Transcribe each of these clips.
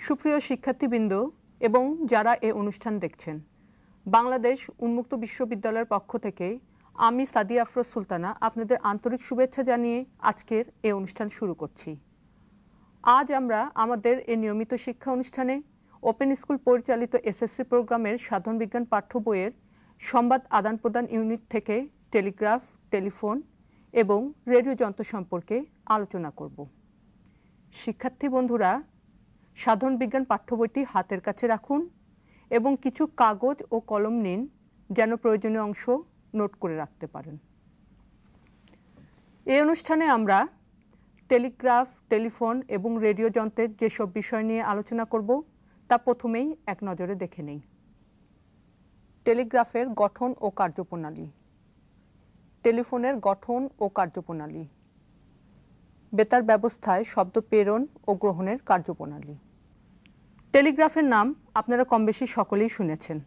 সুপ্রিয় শিক্ষার্থীবৃন্দ এবং যারা এই অনুষ্ঠান দেখছেন, বাংলাদেশ উন্মুক্ত বিশ্ববিদ্যালয়ের পক্ষ থেকে আমি সাদিয়া আফরোজ সুলতানা আপনাদের আন্তরিক শুভেচ্ছা জানিয়ে আজকের এই অনুষ্ঠান শুরু করছি। আজ আমরা আমাদের এই নিয়মিত শিক্ষা অনুষ্ঠানে ওপেন স্কুল পরিচালিত এসএসসি প্রোগ্রামের সাধারণ বিজ্ঞান পাঠ্য বইয়ের সংবাদ আদান প্রদান ইউনিট থেকে টেলিগ্রাফ, টেলিফোন এবং রেডিও যন্ত্র সম্পর্কে আলোচনা করব। শিক্ষার্থী বন্ধুরা, সাধারণ বিজ্ঞান পাঠ্য বইটি হাতের কাছে রাখুন এবং কিছু কাগজ ও কলম নিন যেন প্রয়োজনীয় অংশ নোট করে রাখতে পারেন। এই অনুষ্ঠানে আমরা টেলিগ্রাফ, টেলিফোন এবং রেডিও যন্ত্রের যেসব বিষয় নিয়ে আলোচনা করব তা প্রথমেই এক নজরে দেখে নেই। টেলিগ্রাফের গঠন ও কার্যপ্রণালী, টেলিফোনের গঠন ও কার্যপ্রণালী, বেতার ব্যবস্থায় শব্দ প্রেরণ ও গ্রহণের কার্যপ্রণালী। টেলিগ্রাফের নাম আপনারা কম বেশি সকলেই শুনেছেন।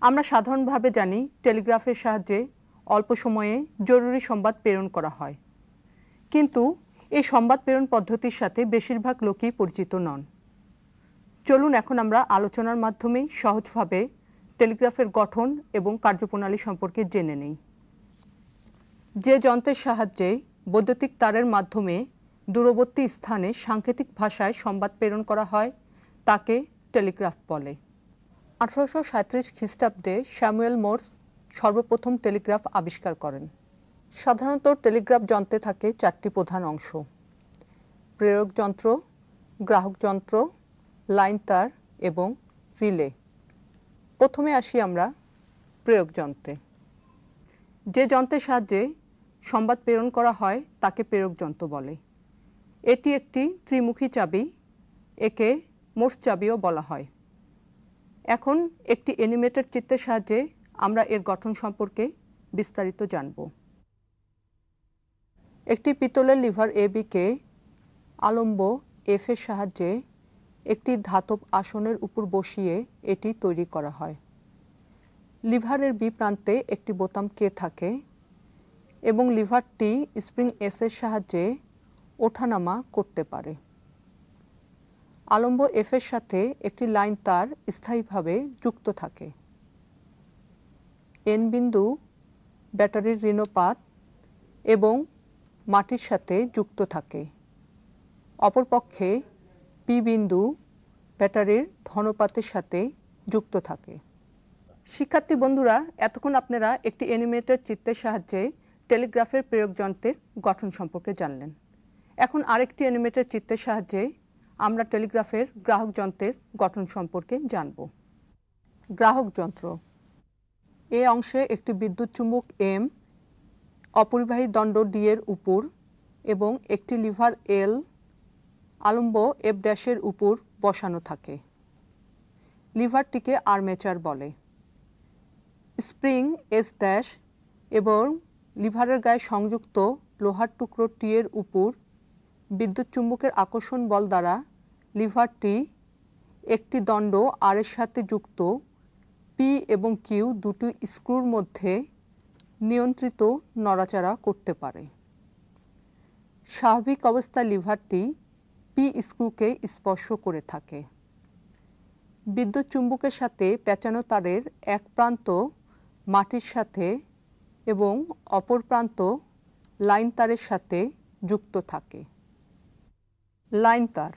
আমরা সাধারণভাবে জানি টেলিগ্রাফের সাহায্যে অল্প সময়ে জরুরি সংবাদ প্রেরণ করা হয়, কিন্তু এই সংবাদ প্রেরণ পদ্ধতির সাথে বেশিরভাগ লোকই পরিচিত নন। চলুন এখন আমরা আলোচনার মাধ্যমেই সহজভাবে টেলিগ্রাফের গঠন এবং কার্যপ্রণালী সম্পর্কে জেনে নেই। যে যন্ত্রের সাহায্যে বৈদ্যুতিক তারের মাধ্যমে দূরবর্তী স্থানে সাংকেতিক ভাষায় সংবাদ প্রেরণ করা হয় তাকে টেলিগ্রাফ বলে। 1837 খ্রিস্টাব্দে স্যামুয়েল মোর্স সর্বপ্রথম টেলিগ্রাফ আবিষ্কার করেন। সাধারণত টেলিগ্রাফ যন্ত্রে থাকে চারটি প্রধান অংশ: প্রেরক যন্ত্র, গ্রাহক যন্ত্র, লাইন তার এবং রিলে। প্রথমে আসি আমরা প্রেরক যন্ত্রে। যে যন্ত্রের সাহায্যে সংবাদ প্রেরণ করা হয় তাকে প্রেরক যন্ত্র বলে। এটি একটি ত্রিমুখী চাবি, একে মোর্স চাবিও বলা হয়। এখন একটি অ্যানিমেটেড চিত্রের সাহায্যে আমরা এর গঠন সম্পর্কে বিস্তারিত জানব। একটি পিতলের লিভার এবিকে আলম্ব এফ এর সাহায্যে একটি ধাতব আসনের উপর বসিয়ে এটি তৈরি করা হয়। লিভারের বি প্রান্তে একটি বোতাম কে থাকে এবং লিভারটি স্প্রিং এস এর সাহায্যে ওঠানামা করতে পারে। আলম্ব এফ এর সাথে একটি লাইন তার স্থায়ীভাবে যুক্ত থাকে। এন বিন্দু ব্যাটারির ঋণপাত এবং মাটির সাথে যুক্ত থাকে। অপরপক্ষে পি বিন্দু ব্যাটারির ধনপাতের সাথে যুক্ত থাকে। শিক্ষার্থী বন্ধুরা, এতক্ষণ আপনারা একটি অ্যানিমেটেড চিত্রের সাহায্যে টেলিগ্রাফের প্রেরক যন্ত্রের গঠন সম্পর্কে জানলেন। এখন আরেকটি অ্যানিমেটেড চিত্রের সাহায্যে আমরা টেলিগ্রাফের গ্রাহক যন্ত্রের গঠন সম্পর্কে জানব। গ্রাহক যন্ত্র। এ অংশে একটি বিদ্যুৎ চুম্বক এম অপরিবাহী দণ্ড ডি এর উপর এবং একটি লিভার এল আলম্ব এফ ড্যাশের উপর বসানো থাকে। লিভারটিকে আর্মেচার বলে। স্প্রিং এস ড্যাশ এবং লিভারের গায়ে সংযুক্ত লোহার টুকরো টি এর উপর বিদ্যুৎ চুম্বকের আকর্ষণ বল দ্বারা লিভারটি একটি দণ্ড আর এর সাথে যুক্ত পি এবং কিউ দুটি স্ক্রুর মধ্যে নিয়ন্ত্রিত নড়াচড়া করতে পারে। স্বাভাবিক অবস্থায় লিভারটি পি স্ক্রুকে স্পর্শ করে থাকে। বিদ্যুৎ চুম্বকের সাথে পেঁচানো তারের এক প্রান্ত মাটির সাথে এবং অপর প্রান্ত লাইন তারের সাথে যুক্ত থাকে। লাইন তার।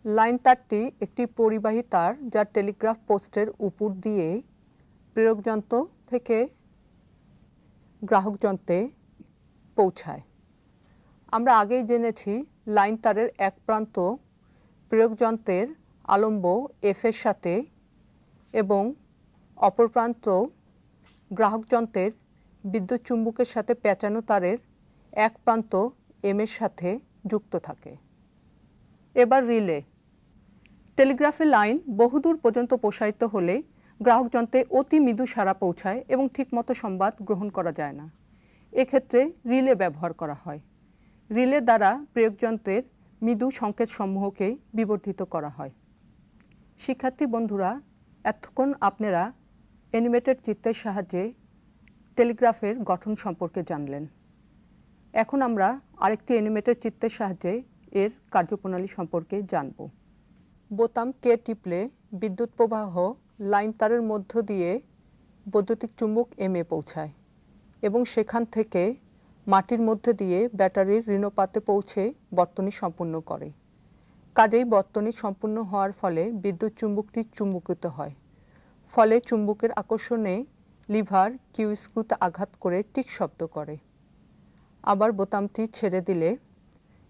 লাইন তারটি একটি পরিবাহী তার যা টেলিগ্রাফ পোস্টের উপর দিয়ে প্রেরক যন্ত্র থেকে গ্রাহক যন্ত্রে পৌঁছায়। আমরা আগেই জেনেছি লাইন তারের এক প্রান্ত প্রেরক যন্ত্রের আলম্ব এফ এর সাথে এবং অপর প্রান্ত গ্রাহক যন্ত্রের বিদ্যুৎ চুম্বকের সাথে পেঁচানো তারের এক প্রান্ত এম এর সাথে যুক্ত থাকে। এবার রিলে। টেলিগ্রাফের লাইন বহুদূর পর্যন্ত প্রসারিত হলে গ্রাহক যন্ত্রে অতি মৃদু সাড়া পৌঁছায় এবং ঠিকমতো সংবাদ গ্রহণ করা যায় না। এক্ষেত্রে রিলে ব্যবহার করা হয়। রিলে দ্বারা প্রেরক যন্ত্রের মৃদু সংকেত সমূহকে বিবর্ধিত করা হয়। শিক্ষার্থী বন্ধুরা, এতক্ষণ আপনারা অ্যানিমেটেড চিত্রের সাহায্যে টেলিগ্রাফের গঠন সম্পর্কে জানলেন। এখন আমরা আরেকটি অ্যানিমেটেড চিত্রের সাহায্যে এর কার্যপ্রণালী সম্পর্কে জানব। বোতাম কে টিপলে বিদ্যুৎ প্রবাহ লাইন তারের মধ্য দিয়ে বৈদ্যুতিক চুম্বক এমে পৌঁছায় এবং সেখান থেকে মাটির মধ্যে দিয়ে ব্যাটারির ঋণপাতে পৌঁছে বর্তনী সম্পূর্ণ করে। কাজেই বর্তনী সম্পূর্ণ হওয়ার ফলে বিদ্যুৎ চুম্বকটি চুম্বকিত হয়। ফলে চুম্বকের আকর্ষণে লিভার কিউ স্ক্রুতে আঘাত করে টিক শব্দ করে। আবার বোতামটি ছেড়ে দিলে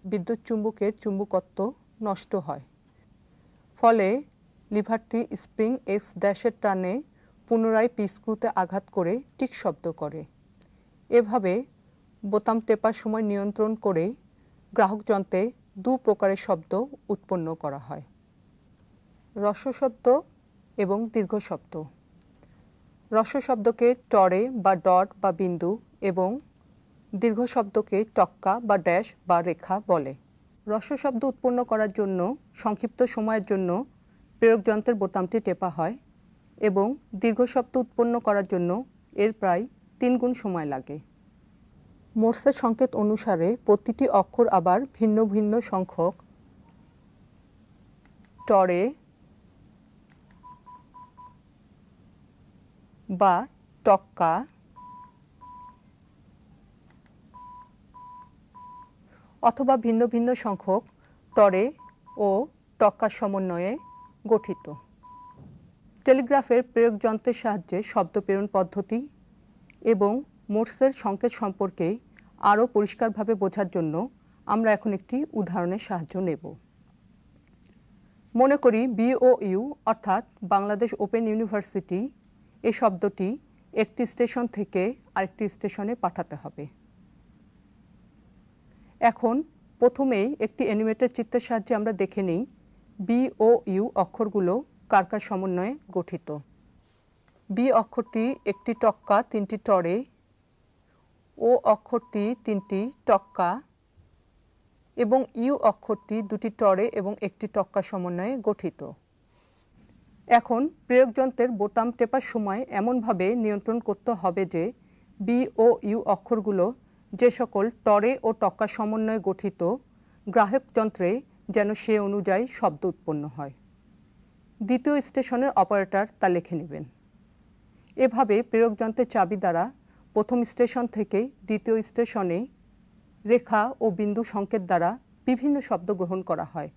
বিদ্যুৎ চুম্বকের চুম্বকত্ব নষ্ট হয়। ফলে লিভারটি স্প্রিং এক্স ড্যাশের টানে পুনরায় পি স্ক্রুতে আঘাত করে টিক শব্দ করে। এভাবে বোতাম টেপার সময় নিয়ন্ত্রণ করে গ্রাহক যন্ত্রে দু প্রকারের শব্দ উৎপন্ন করা হয়: হ্রস্ব শব্দ এবং দীর্ঘ শব্দ। হ্রস্ব শব্দকে টরে বা ডট বা বিন্দু এবং দীর্ঘ শব্দকে টক্কা বা ড্যাশ বা রেখা বলে। হ্রস্ব শব্দ উৎপন্ন করার জন্য সংক্ষিপ্ত সময়ের জন্য প্রেরক যন্ত্রের বোতামটি টেপা হয় এবং দীর্ঘ শব্দ উৎপন্ন করার জন্য এর প্রায় 3 গুণ সময় লাগে। মোর্সের সংকেত অনুসারে প্রতিটি অক্ষর আবার ভিন্ন ভিন্ন সংখ্যক টরে বা টক্কা অথবা ভিন্ন ভিন্ন সংখ্যক টরে ও টক্কার সমন্বয়ে গঠিত। টেলিগ্রাফের প্রেরক যন্ত্রের সাহায্যে শব্দ প্রেরণ পদ্ধতি এবং মোর্সের সংকেত সম্পর্কে আরও পরিষ্কারভাবে বোঝার জন্য আমরা এখন একটি উদাহরণের সাহায্য নেব। মনে করি BOU অর্থাৎ বাংলাদেশ ওপেন ইউনিভার্সিটি এই শব্দটি একটি স্টেশন থেকে আরেকটি স্টেশনে পাঠাতে হবে। এখন প্রথমেই একটি অ্যানিমেটেড চিত্রের সাহায্যে আমরা দেখে নিই BOU অক্ষরগুলো কার কার সমন্বয়ে গঠিত। বি অক্ষরটি একটি টক্কা 3টি টরে, ও অক্ষরটি 3টি টক্কা এবং ইউ অক্ষরটি 2টি টরে এবং একটি টক্কা সমন্বয়ে গঠিত। এখন প্রেরক যন্ত্রের বোতাম টেপার সময় এমনভাবে নিয়ন্ত্রণ করতে হবে যে BOU অক্ষরগুলো যে সকল টরে ও টক্কা সমন্বয়ে গঠিত গ্রাহক যন্ত্রে যেন সে অনুযায়ী শব্দ উৎপন্ন হয়। দ্বিতীয় স্টেশনের অপারেটর তা লিখে নেবেন। এভাবে প্রেরক যন্ত্রের চাবি দ্বারা প্রথম স্টেশন থেকে দ্বিতীয় স্টেশনে রেখা ও বিন্দু সংকেত দ্বারা বিভিন্ন শব্দ গ্রহণ করা হয়।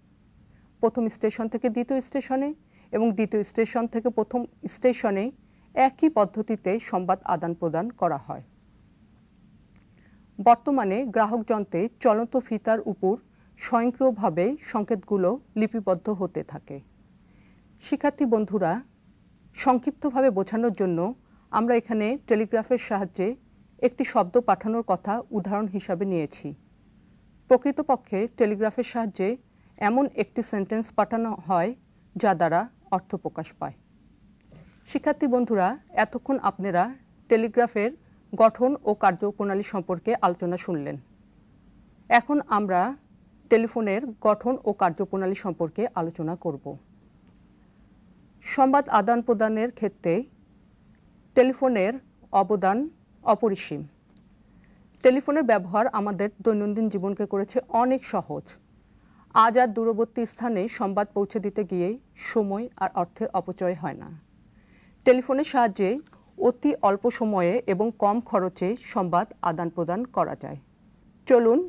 প্রথম স্টেশন থেকে দ্বিতীয় স্টেশনে এবং দ্বিতীয় স্টেশন থেকে প্রথম স্টেশনে একই পদ্ধতিতে সংবাদ আদান প্রদান করা হয়। বর্তমানে গ্রাহক যন্ত্রে চলন্ত ফিতার উপর স্বয়ংক্রিয়ভাবে সংকেতগুলো লিপিবদ্ধ হতে থাকে। শিক্ষার্থী বন্ধুরা, সংক্ষিপ্তভাবে বোঝানোর জন্য আমরা এখানে টেলিগ্রাফের সাহায্যে একটি শব্দ পাঠানোর কথা উদাহরণ হিসাবে নিয়েছি। প্রকৃতপক্ষে টেলিগ্রাফের সাহায্যে এমন একটি সেন্টেন্স পাঠানো হয় যা দ্বারা অর্থ প্রকাশ পায়। শিক্ষার্থী বন্ধুরা, এতক্ষণ আপনারা টেলিগ্রাফের গঠন ও কার্যপ্রণালী সম্পর্কে আলোচনা শুনলেন। এখন আমরা টেলিফোনের গঠন ও কার্যপ্রণালী সম্পর্কে আলোচনা করব। সংবাদ আদান প্রদানের ক্ষেত্রে টেলিফোনের অবদান অপরিসীম। টেলিফোনের ব্যবহার আমাদের দৈনন্দিন জীবনকে করেছে অনেক সহজ। আজ আর দূরবর্তী স্থানে সংবাদ পৌঁছে দিতে গিয়ে সময় আর অর্থের অপচয় হয় না। টেলিফোনের সাহায্যে অতি অল্প সময়ে এবং কম খরচে সংবাদ আদান প্রদান করা যায়। চলুন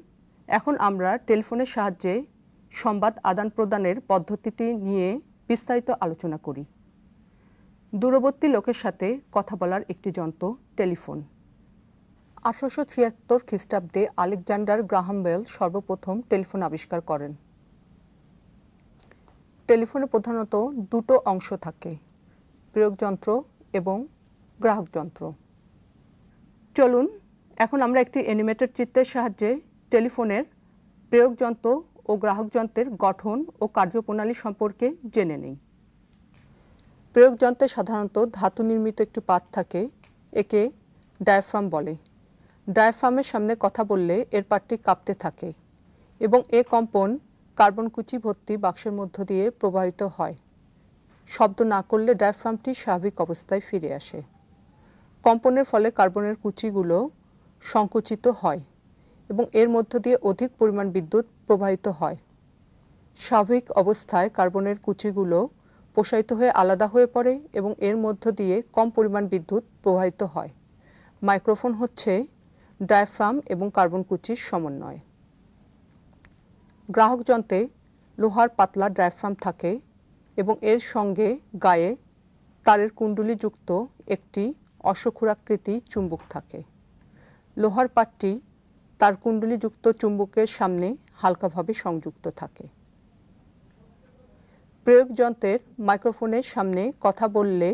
এখন আমরা টেলিফোনের সাহায্যে সংবাদ আদান প্রদানের পদ্ধতিটি নিয়ে বিস্তারিত আলোচনা করি। দূরবর্তী লোকের সাথে কথা বলার একটি যন্ত্র টেলিফোন। 1876 খ্রিস্টাব্দে আলেকজান্ডার গ্রাহাম বেল সর্বপ্রথম টেলিফোন আবিষ্কার করেন। টেলিফোনে প্রধানত দুটো অংশ থাকে, প্রেরক যন্ত্র এবং গ্রাহক যন্ত্র। চলুন এখন আমরা একটি অ্যানিমেটেড চিত্রের সাহায্যে টেলিফোনের প্রেরক যন্ত্র ও গ্রাহক যন্ত্রের গঠন ও কার্যপ্রণালী সম্পর্কে জেনে নিই। প্রেরক যন্ত্রে সাধারণত ধাতু নির্মিত একটি পাত থাকে, একে ডায়াফ্রাম বলে। ডায়াফ্রামের সামনে কথা বললে এর পাতটি কাঁপতে থাকে এবং এ কম্পন কার্বন কুচি ভর্তি বাক্সের মধ্য দিয়ে প্রবাহিত হয়। শব্দ না করলে ডায়াফ্রামটি স্বাভাবিক অবস্থায় ফিরে আসে। কম্পনের ফলে কার্বনের কুচিগুলো সংকুচিত হয় এবং এর মধ্য দিয়ে অধিক পরিমাণ বিদ্যুৎ প্রবাহিত হয়। স্বাভাবিক অবস্থায় কার্বনের কুচিগুলো প্রসারিত হয়ে আলাদা হয়ে পড়ে এবং এর মধ্য দিয়ে কম পরিমাণ বিদ্যুৎ প্রবাহিত হয়। মাইক্রোফোন হচ্ছে ডায়াফ্রাম এবং কার্বন কুচির সমন্বয়। গ্রাহক যন্ত্রে লোহার পাতলা ডায়াফ্রাম থাকে এবং এর সঙ্গে গায়ে তারের কুণ্ডলীযুক্ত একটি অশ্বক্ষুরাকৃতি চুম্বক থাকে। লোহার পাতটি তার কুণ্ডলীযুক্ত চুম্বকের সামনে হালকাভাবে সংযুক্ত থাকে। প্রেরক যন্ত্রের মাইক্রোফোনের সামনে কথা বললে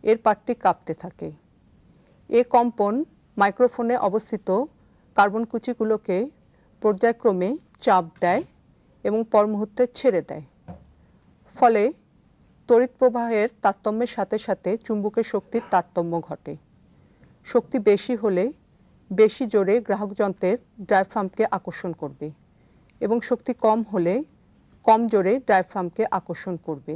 এর পাতটি কাঁপতে থাকে। এ কম্পন মাইক্রোফোনে অবস্থিত কার্বন কুচিগুলোকে পর্যায়ক্রমে চাপ দেয় এবং পর মুহূর্তে ছেড়ে দেয়। ফলে তড়িৎ প্রবাহের তারতম্যের সাথে সাথে চুম্বকের শক্তির তারতম্য ঘটে। শক্তি বেশি হলে বেশি জোরে গ্রাহক যন্ত্রের ডায়াফ্রামকে আকর্ষণ করবে এবং শক্তি কম হলে কম জোরে ডায়াফ্রামকে আকর্ষণ করবে।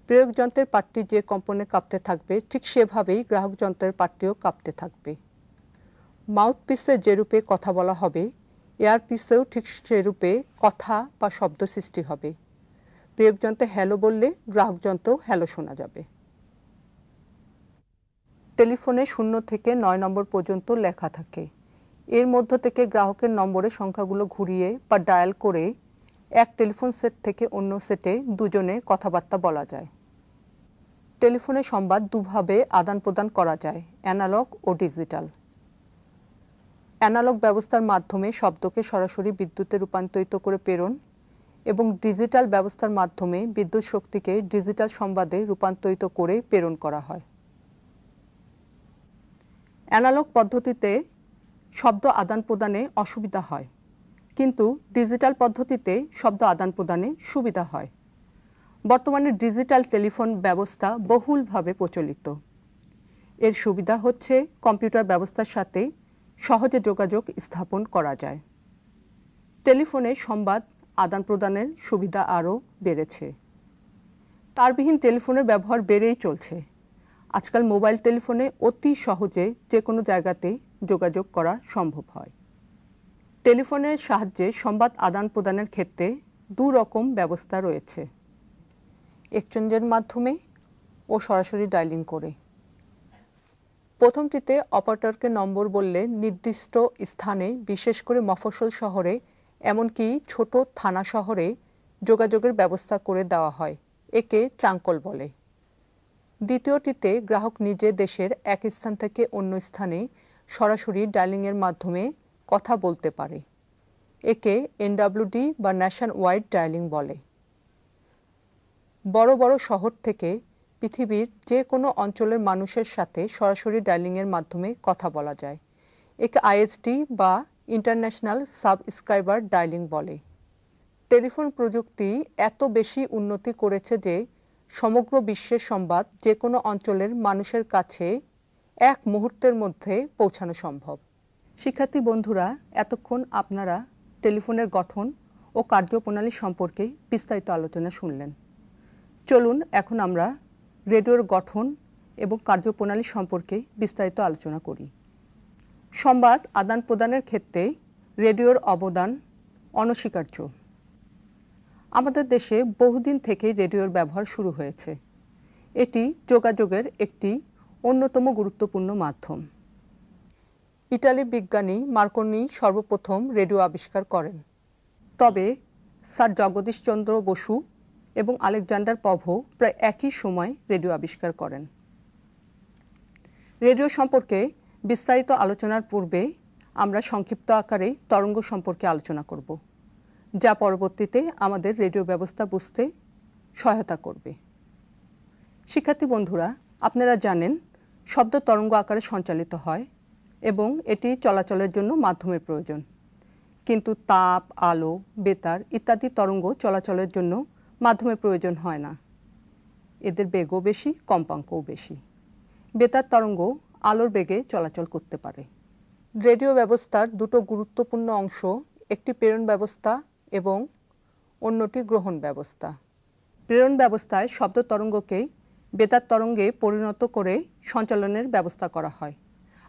প্রেরক যন্ত্রের পাতটি যে কম্পনে কাঁপতে থাকবে ঠিক সেভাবেই গ্রাহক যন্ত্রের পাতটিও কাঁপতে থাকবে। মাউথপিসে যেরূপে কথা বলা হবে, এয়ারপিসেও ঠিক সেরূপে কথা বা শব্দ সৃষ্টি হবে। প্রেরক যন্ত্রে হ্যালো বললে গ্রাহক যন্ত্রেও হ্যালো শোনা যাবে। টেলিফোনে 0 থেকে 9 নম্বর পর্যন্ত লেখা থাকে। এর মধ্য থেকে গ্রাহকের নম্বরের সংখ্যাগুলো ঘুরিয়ে বা ডায়াল করে এক টেলিফোন সেট থেকে অন্য সেটে দুজনে কথাবার্তা বলা যায়। টেলিফোনে সংবাদ দুভাবে আদান প্রদান করা যায়, অ্যানালগ ও ডিজিটাল। অ্যানালগ ব্যবস্থার মাধ্যমে শব্দকে সরাসরি বিদ্যুতে রূপান্তরিত করে প্রেরণ এবং ডিজিটাল ব্যবস্থার মাধ্যমে বিদ্যুৎ শক্তিকে ডিজিটাল সংবাদে রূপান্তরিত করে প্রেরণ করা হয়। অ্যানালগ পদ্ধতিতে শব্দ আদান প্রদানে অসুবিধা হয়, কিন্তু ডিজিটাল পদ্ধতিতে শব্দ আদান প্রদানে সুবিধা হয়। বর্তমানে ডিজিটাল টেলিফোন ব্যবস্থা বহুলভাবে প্রচলিত। এর সুবিধা হচ্ছে কম্পিউটার ব্যবস্থার সাথে সহজে যোগাযোগ স্থাপন করা যায়। টেলিফোনে সংবাদ আদান প্রদানের সুবিধা আরও বেড়েছে। তারবিহীন টেলিফোনের ব্যবহার বেড়েই চলছে। আজকাল মোবাইল টেলিফোনে অতি সহজে যে কোনো জায়গাতে যোগাযোগ করা সম্ভব হয়। টেলিফোনের সাহায্যে সংবাদ আদান প্রদানের ক্ষেত্রে দু রকম ব্যবস্থা রয়েছে, এক্সচেঞ্জের মাধ্যমে ও সরাসরি ডায়ালিং করে। প্রথমটিতে অপারেটরকে নম্বর বললে নির্দিষ্ট স্থানে, বিশেষ করে মফস্বল শহরে, এমনকি ছোট থানা শহরে যোগাযোগের ব্যবস্থা করে দেওয়া হয়। একে ট্রাঙ্কল বলে। দ্বিতীয়টিতে গ্রাহক নিজে দেশের এক স্থান থেকে অন্য স্থানে সরাসরি ডায়ালিংয়ের মাধ্যমে কথা বলতে পারে। একে এনডব্লিউডি বা ন্যাশন ওয়াইড ডায়ালিং বলে। বড় বড় শহর থেকে পৃথিবীর যে কোনো অঞ্চলের মানুষের সাথে সরাসরি ডায়ালিংয়ের মাধ্যমে কথা বলা যায়। একে আইএসডি বা ইন্টারন্যাশনাল সাবস্ক্রাইবার ডায়ালিং বলে। টেলিফোন প্রযুক্তি এত বেশি উন্নতি করেছে যে সমগ্র বিশ্বের সংবাদ যে কোনো অঞ্চলের মানুষের কাছে এক মুহূর্তের মধ্যে পৌঁছানো সম্ভব। শিক্ষার্থী বন্ধুরা, এতক্ষণ আপনারা টেলিফোনের গঠন ও কার্যপ্রণালী সম্পর্কে বিস্তারিত আলোচনা শুনলেন। চলুন এখন আমরা রেডিওর গঠন এবং কার্যপ্রণালী সম্পর্কে বিস্তারিত আলোচনা করি। সংবাদ আদান প্রদানের ক্ষেত্রে রেডিওর অবদান অনস্বীকার্য। আমাদের দেশে বহুদিন থেকেই রেডিওর ব্যবহার শুরু হয়েছে। এটি যোগাযোগের একটি অন্যতম গুরুত্বপূর্ণ মাধ্যম। ইটালি বিজ্ঞানী মার্কনি সর্বপ্রথম রেডিও আবিষ্কার করেন। তবে স্যার জগদীশচন্দ্র বসু এবং আলেকজান্ডার পভো প্রায় একই সময় রেডিও আবিষ্কার করেন। রেডিও সম্পর্কে বিস্তারিত আলোচনার পূর্বে আমরা সংক্ষিপ্ত আকারে তরঙ্গ সম্পর্কে আলোচনা করব, যা পরবর্তীতে আমাদের রেডিও ব্যবস্থা বুঝতে সহায়তা করবে। শিক্ষার্থী বন্ধুরা, আপনারা জানেন শব্দ তরঙ্গ আকারে সঞ্চালিত হয় এবং এটি চলাচলের জন্য মাধ্যমের প্রয়োজন। কিন্তু তাপ, আলো, বেতার ইত্যাদি তরঙ্গ চলাচলের জন্য মাধ্যমের প্রয়োজন হয় না। এদের বেগও বেশি, কম্পাঙ্কও বেশি। বেতার তরঙ্গ আলোর বেগে চলাচল করতে পারে। রেডিও ব্যবস্থার দুটো গুরুত্বপূর্ণ অংশ, একটি প্রেরণ ব্যবস্থা এবং অন্যটি গ্রহণ ব্যবস্থা। প্রেরণ ব্যবস্থায় শব্দ তরঙ্গকে বেতার তরঙ্গে পরিণত করে সঞ্চালনের ব্যবস্থা করা হয়।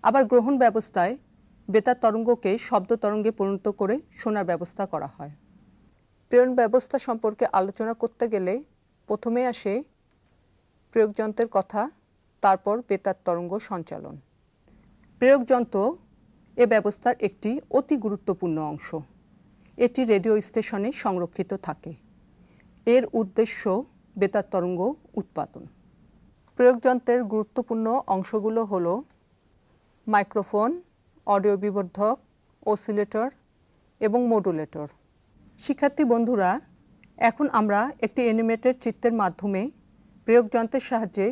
আবার গ্রহণ ব্যবস্থায় বেতার তরঙ্গকে শব্দ তরঙ্গে পরিণত করে শোনার ব্যবস্থা করা হয়। প্রেরণ ব্যবস্থা সম্পর্কে আলোচনা করতে গেলে প্রথমে আসে প্রেরক যন্ত্রের কথা, তারপর বেতার তরঙ্গ সঞ্চালন। প্রেরক যন্ত্র এ ব্যবস্থার একটি অতি গুরুত্বপূর্ণ অংশ। এটি রেডিও স্টেশনে সংরক্ষিত থাকে। এর উদ্দেশ্য বেতার তরঙ্গ উৎপাদন। প্রেরক যন্ত্রের গুরুত্বপূর্ণ অংশগুলো হল মাইক্রোফোন, অডিও বিবর্ধক, অসিলেটর এবং মডুলেটর। শিক্ষার্থী বন্ধুরা, এখন আমরা একটি অ্যানিমেটেড চিত্রের মাধ্যমে প্রেরক যন্ত্রের সাহায্যে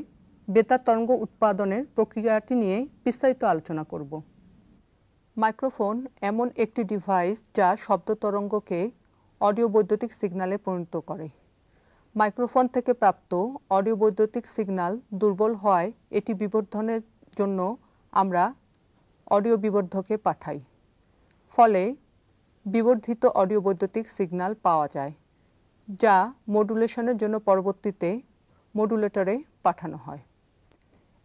বেতার তরঙ্গ উৎপাদনের প্রক্রিয়াটি নিয়ে বিস্তারিত আলোচনা করব। মাইক্রোফোন এমন একটি ডিভাইস যা শব্দ তরঙ্গকে অডিও বৈদ্যুতিক সিগন্যালে পরিণত করে। মাইক্রোফোন থেকে প্রাপ্ত অডিও বৈদ্যুতিক সিগন্যাল দুর্বল হওয়ায় এটি বিবর্ধনের জন্য আমরা অডিও বিবর্ধকে পাঠাই। ফলে বিবর্ধিত অডিও বৈদ্যুতিক সিগন্যাল পাওয়া যায়, যা মডুলেশনের জন্য পরবর্তীতে মডুলেটরে পাঠানো হয়।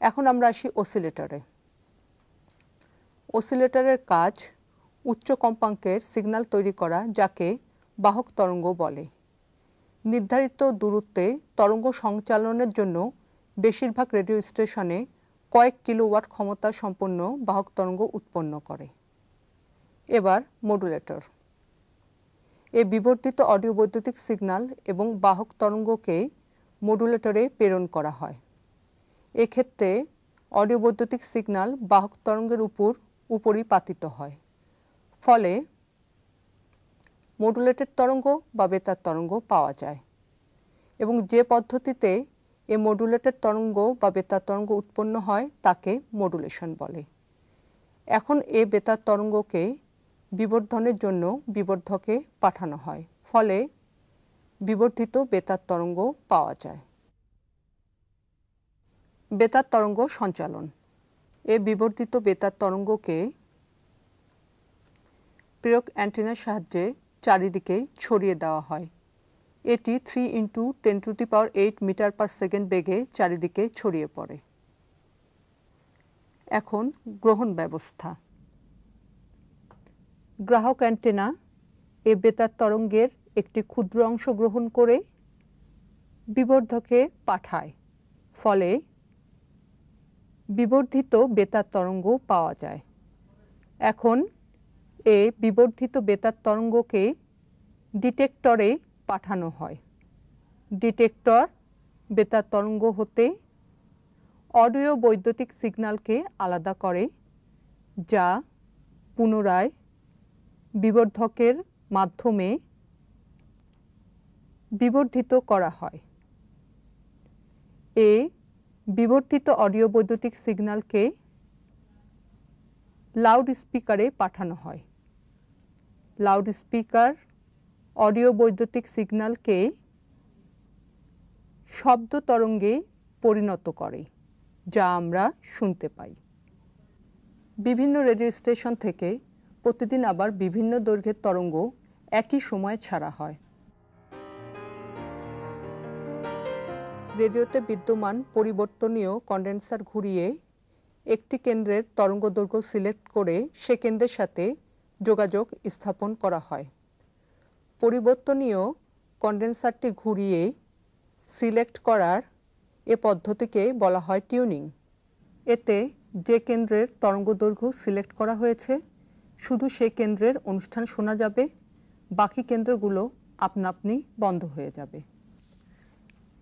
এখন আমরা আসি অসিলেটরে। অসিলেটরের কাজ উচ্চ কম্পাঙ্কের সিগন্যাল তৈরি করা, যাকে বাহক তরঙ্গ বলে। নির্ধারিত দূরত্বে তরঙ্গ সঞ্চালনের জন্য বেশিরভাগ রেডিও স্টেশনে কয়েক কিলোওয়াট ক্ষমতা সম্পন্ন বাহক তরঙ্গ উৎপন্ন করে। এবার মডুলেটর। এ বিবর্ধিত অডিও বৈদ্যুতিক সিগন্যাল এবং বাহক তরঙ্গকে মডুলেটরে প্রেরণ করা হয়। এক্ষেত্রে অডিও বৈদ্যুতিক সিগন্যাল বাহক তরঙ্গের উপরই পাতিত হয়। ফলে মডুলেটেড তরঙ্গ বা বেতার তরঙ্গ পাওয়া যায় এবং যে পদ্ধতিতে এ মডুলেটেড তরঙ্গ বা বেতার তরঙ্গ উৎপন্ন হয় তাকে মডুলেশন বলে। এখন এ বেতার তরঙ্গকে বিবর্ধনের জন্য বিবর্ধকে পাঠানো হয়, ফলে বিবর্ধিত বেতার তরঙ্গ পাওয়া যায়। বেতার তরঙ্গ সঞ্চালন। এ বিবর্ধিত বেতার তরঙ্গকে প্রেরক অ্যান্টেনার সাহায্যে চারিদিকে ছড়িয়ে দেওয়া হয়। এটি 3 × 10⁸ মিটার/সেকেন্ড বেগে চারিদিকে ছড়িয়ে পড়ে। এখন গ্রহণ ব্যবস্থা। গ্রাহক অ্যান্টেনা এ বেতার তরঙ্গের একটি ক্ষুদ্র অংশ গ্রহণ করে বিবর্ধকে পাঠায়, ফলে বিবর্ধিত বেতার তরঙ্গ পাওয়া যায়। এখন এ বিবর্ধিত বেতার তরঙ্গকে ডিটেক্টরে পাঠানো হয়। ডিটেক্টর বেতার তরঙ্গ হতে অডিও বৈদ্যুতিক সিগন্যালকে আলাদা করে, যা পুনরায় বিবর্ধকের মাধ্যমে বিবর্ধিত করা হয়। এ বিবর্ধিত অডিও বৈদ্যুতিক সিগন্যালকে লাউড স্পিকারে পাঠানো হয়। লাউড স্পিকার অডিও বৈদ্যুতিক সিগন্যালকে শব্দ তরঙ্গে পরিণত করে, যা আমরা শুনতে পাই। বিভিন্ন রেডিও স্টেশন থেকে প্রতিদিন আবার বিভিন্ন দৈর্ঘ্যের তরঙ্গ একই সময়ে ছাড়া হয়। রেডিওতে বিদ্যমান পরিবর্তনীয় কন্ডেন্সার ঘুরিয়ে একটি কেন্দ্রের তরঙ্গদৈর্ঘ্য সিলেক্ট করে সে কেন্দ্রের সাথে যোগাযোগ স্থাপন করা হয়। পরিবর্তনীয় কন্ডেন্সারটি ঘুরিয়ে সিলেক্ট করার এ পদ্ধতিকে বলা হয় টিউনিং। এতে যে কেন্দ্রের তরঙ্গদৈর্ঘ্য সিলেক্ট করা হয়েছে শুধু সেই কেন্দ্রের অনুষ্ঠান শোনা যাবে, বাকি কেন্দ্রগুলো আপনা আপনি বন্ধ হয়ে যাবে।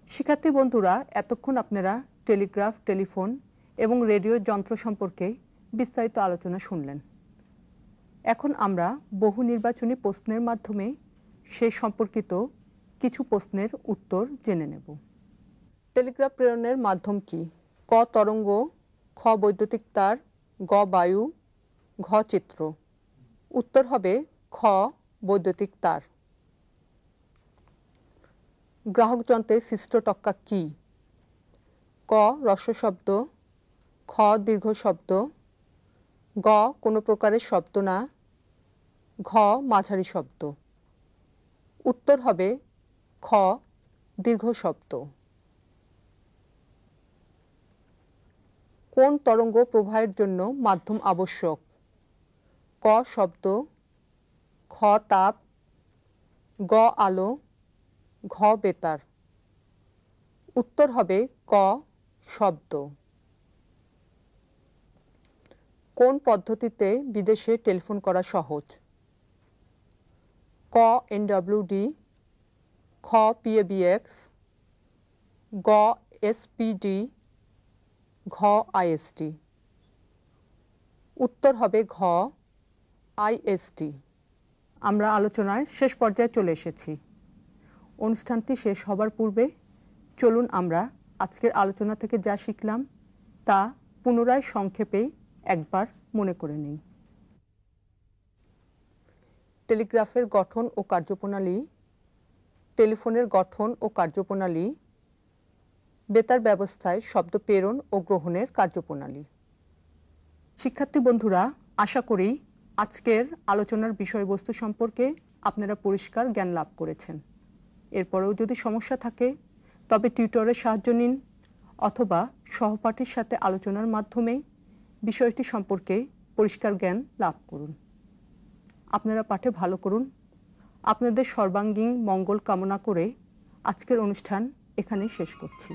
শিক্ষার্থী বন্ধুরা, এতক্ষণ আপনারা টেলিগ্রাফ, টেলিফোন এবং রেডিও যন্ত্র সম্পর্কে বিস্তারিত আলোচনা শুনলেন। এখন আমরা বহু নির্বাচনী প্রশ্নের মাধ্যমে সে সম্পর্কিত কিছু প্রশ্নের উত্তর জেনে নেব। টেলিগ্রাফ প্রেরণের মাধ্যম কি? ক তরঙ্গ, খ বৈদ্যুতিক তার, গ বায়ু, ঘ চিত্র। উত্তর হবে খ বৈদ্যুতিক তার। গ্রাহক যন্ত্রে সৃষ্ট টক্কা কি? ক হ্রস্ব শব্দ, খ দীর্ঘ শব্দ, গ কোনো প্রকারের শব্দ না, ঘ মাঝারি শব্দ। উত্তর হবে খ দীর্ঘ শব্দ। কোন তরঙ্গ প্রবাহের জন্য মাধ্যম আবশ্যক? ক শব্দ, খ তাপ, গ আলো, ঘ বেতার। উত্তর হবে ক শব্দ। কোন পদ্ধতিতে বিদেশে টেলিফোন করা সহজ? ক এনডব্লিউডি, খ পিএবিএক্স, গ এসপিডি, ঘ আইএসডি। উত্তর হবে ঘ আইএসডি। আমরা আলোচনায় শেষ পর্যায়ে চলে এসেছি। অনুষ্ঠানটি শেষ হবার পূর্বে চলুন আমরা আজকের আলোচনা থেকে যা শিখলাম তা পুনরায় সংক্ষেপে একবার মনে করে নিই। টেলিগ্রাফের গঠন ও কার্যপ্রণালী, টেলিফোনের গঠন ও কার্যপ্রণালী, বেতার ব্যবস্থায় শব্দ প্রেরণ ও গ্রহণের কার্যপ্রণালী। শিক্ষার্থী বন্ধুরা, আশা করি আজকের আলোচনার বিষয়বস্তু সম্পর্কে আপনারা পরিষ্কার জ্ঞান লাভ করেছেন। এরপরেও যদি সমস্যা থাকে তবে টিউটরের সাহায্য নিন অথবা সহপাঠীর সাথে আলোচনার মাধ্যমে বিষয়টি সম্পর্কে পরিষ্কার জ্ঞান লাভ করুন। আপনারা পাঠে ভালো করুন। আপনাদের সর্বাঙ্গীন মঙ্গল কামনা করে আজকের অনুষ্ঠান এখানেই শেষ করছি।